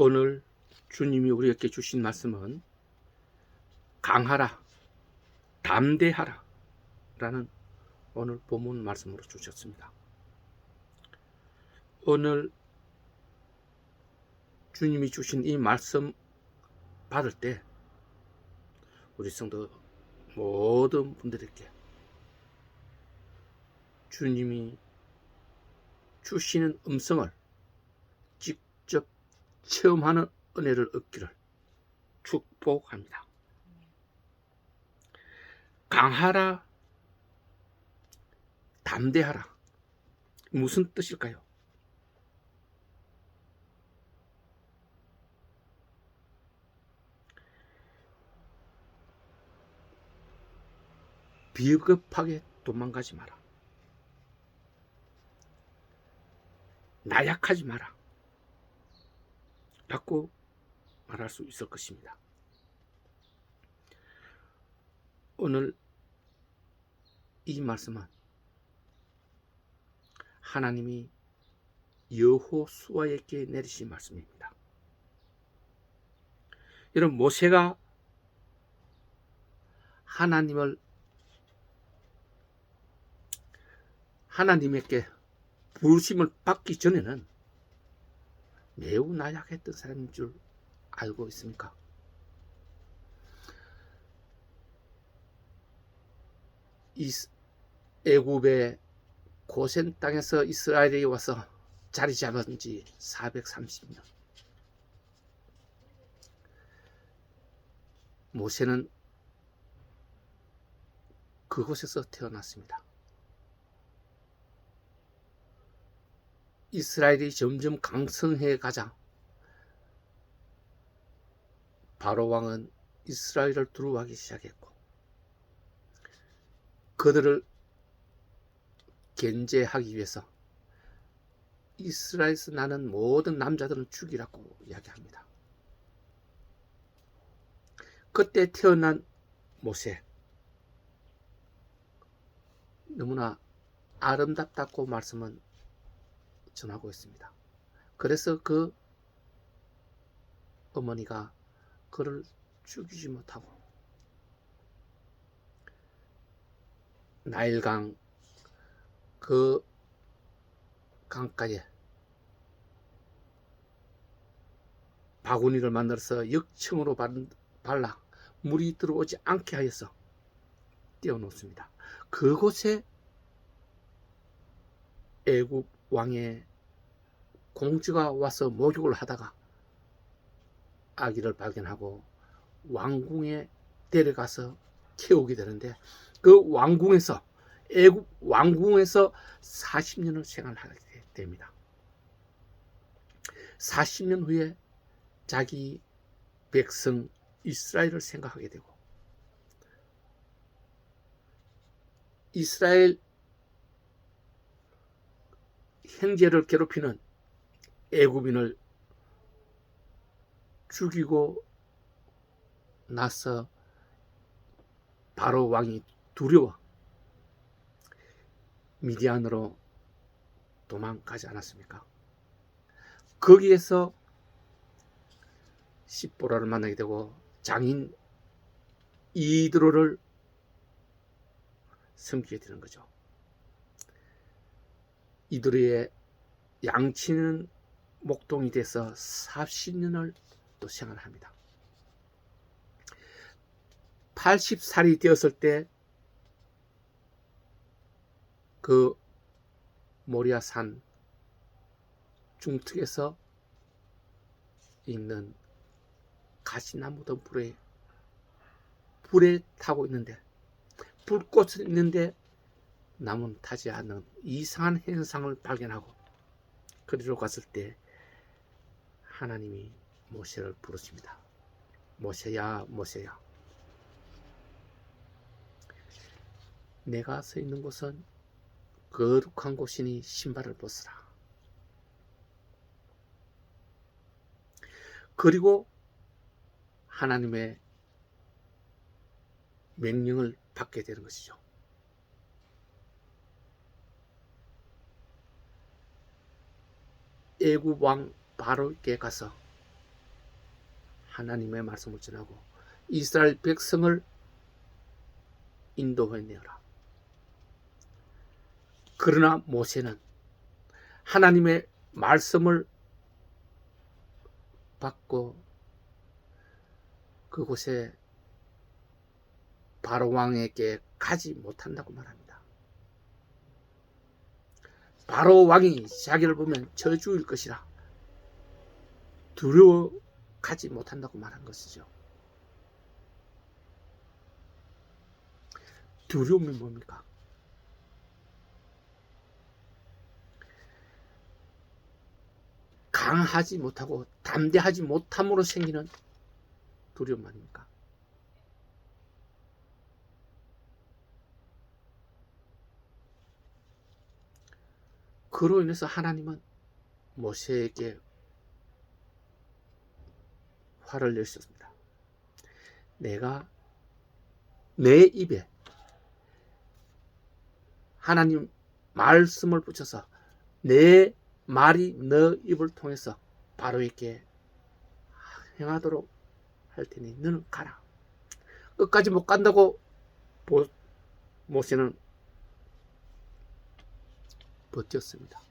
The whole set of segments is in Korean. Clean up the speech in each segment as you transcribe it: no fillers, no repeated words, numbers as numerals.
오늘 주님이 우리에게 주신 말씀은 강하라, 담대하라 라는 오늘 본문 말씀으로 주셨습니다. 오늘 주님이 주신 이 말씀 받을 때 우리 성도 모든 분들에게 주님이 주시는 음성을 직접 체험하는 은혜를 얻기를 축복합니다. 강하라, 담대하라. 무슨 뜻일까요? 비겁하게 도망가지 마라. 나약하지 마라. 라고 말할 수 있을 것입니다. 오늘 이 말씀은 하나님이 여호수아에게 내리신 말씀입니다. 여러분, 모세가 하나님에게 부르심을 받기 전에는 매우 나약했던 사람인 줄 알고 있습니까? 애굽의 고센 땅에서 이스라엘이 와서 자리 잡은 지 430년. 모세는 그곳에서 태어났습니다. 이스라엘이 점점 강성해 가자 바로 왕은 이스라엘을 두려워하기 시작했고, 그들을 견제하기 위해서 이스라엘에서 나는 모든 남자들은 죽이라고 이야기합니다. 그때 태어난 모세, 너무나 아름답다고 말씀은 전하고 있습니다. 그래서 그 어머니가 그를 죽이지 못하고 나일강 그 강가에 바구니를 만들어서 역청으로 발라 물이 들어오지 않게 하여서 띄워놓습니다. 그곳에 애굽 왕의 공주가 와서 목욕을 하다가 아기를 발견하고 왕궁에 데려가서 키우게 되는데, 그 왕궁에서, 애굽 왕궁에서 40년을 생활하게 됩니다. 40년 후에 자기 백성 이스라엘을 생각하게 되고, 이스라엘 형제를 괴롭히는 애굽인을 죽이고 나서 바로 왕이 두려워 미디안으로 도망가지 않았습니까? 거기에서 십보라를 만나게 되고 장인 이드로를 섬기게 되는 거죠. 이드로의 양치는 목동이 돼서 40년을 또 생활합니다. 80살이 되었을 때 그 모리아산 중턱에서 있는 가시나무 덤불에 불에 타고 있는데, 불꽃이 있는데 나무는 타지 않는 이상한 현상을 발견하고 그리로 갔을 때 하나님이 모세를 부르십니다. 모세야, 모세야, 내가 서 있는 곳은 거룩한 곳이니 신발을 벗으라. 그리고 하나님의 명령을 받게 되는 것이죠. 애굽 왕 바로에게 가서 하나님의 말씀을 전하고 이스라엘 백성을 인도해내어라. 그러나 모세는 하나님의 말씀을 받고 그곳에 바로 왕에게 가지 못한다고 말합니다. 바로 왕이 자기를 보면 저주일 것이라 두려워 가지 못한다고 말한 것이죠. 두려움이 뭡니까? 강하지 못하고 담대하지 못함으로 생기는 두려움 아닙니까? 그로 인해서 하나님은 모세에게 화를 내셨습니다. 내가 내 입에 하나님 말씀을 붙여서 내 말이 너 입을 통해서 바로에게 행하도록 할 테니 너는 가라. 끝까지 못 간다고 모세는 버텼습니다.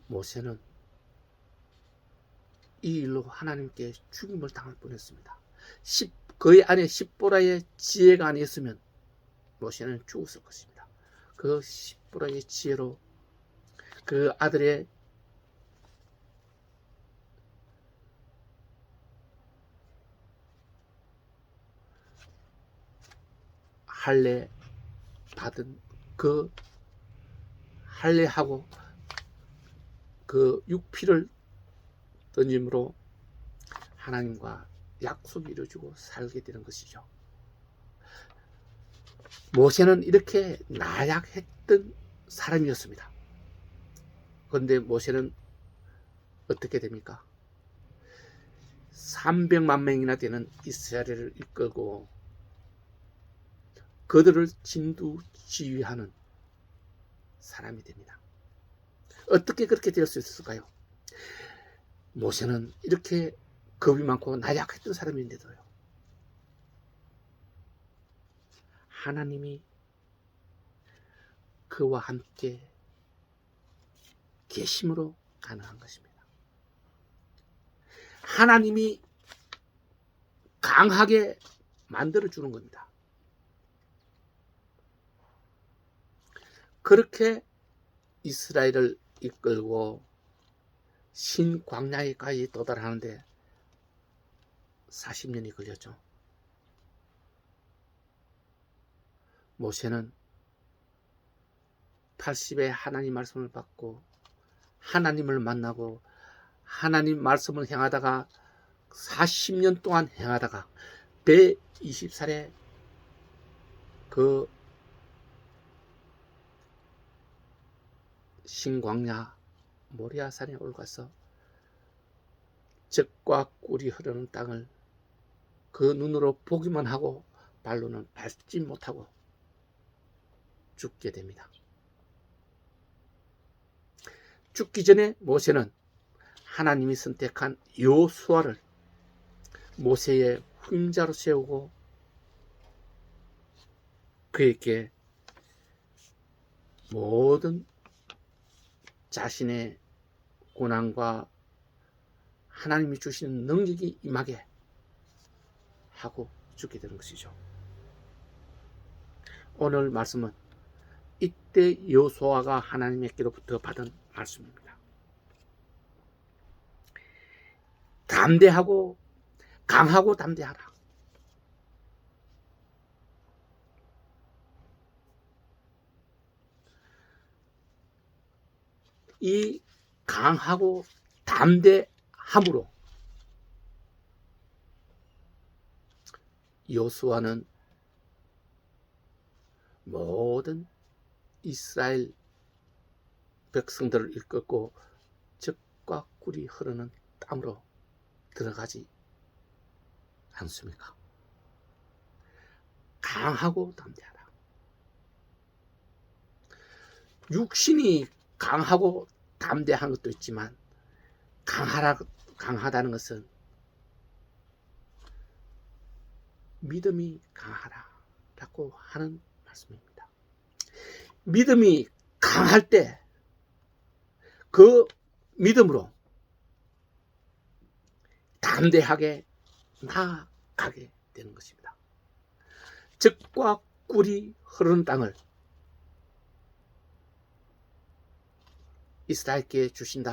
모세는 이 일로 하나님께 죽임을 당할 뻔했습니다. 그의 아내 십보라의 지혜가 아니었으면 모세는 죽었을 것입니다. 그 십보라의 지혜로 그 아들의 할례 받은 그 할례하고 그 육피를 던짐으로 하나님과 약속이 이루어지고 살게 되는 것이죠. 모세는 이렇게 나약했던 사람이었습니다. 그런데 모세는 어떻게 됩니까? 300만 명이나 되는 이스라엘을 이끌고 그들을 진두지휘하는 사람이 됩니다. 어떻게 그렇게 될 수 있었을까요? 모세는 이렇게 겁이 많고 나약했던 사람인데도요, 하나님이 그와 함께 계심으로 가능한 것입니다. 하나님이 강하게 만들어주는 겁니다. 그렇게 이스라엘을 이끌고 신광야에까지 도달하는데 40년이 걸렸죠. 모세는 80에 하나님 말씀을 받고 하나님을 만나고 하나님 말씀을 행하다가 40년 동안 행하다가 120살에 그 신광야 모리아산에 올라가서 젖과 꿀이 흐르는 땅을 그 눈으로 보기만 하고 발로는 밟지 못하고 죽게 됩니다. 죽기 전에 모세는 하나님이 선택한 여호수아를 모세의 후임자로 세우고 그에게 모든 자신의 고난과 하나님이 주시는 능력이 임하게 하고 죽게 되는 것이죠. 오늘 말씀은 이때 여호수아가 하나님께로부터 받은 말씀입니다. 담대하고 강하고 담대하라. 이 강하고 담대함으로 여호수아는 모든 이스라엘 백성들을 이끌고 젖과 꿀이 흐르는 땅으로 들어가지 않습니까? 강하고 담대하라. 육신이 강하고 담대한 것도 있지만 강하다는 것은 믿음이 강하라라고 하는 말씀입니다. 믿음이 강할 때 그 믿음으로 담대하게 나아가게 되는 것입니다. 즙과 꿀이 흐르는 땅을 이스라엘께 주신다.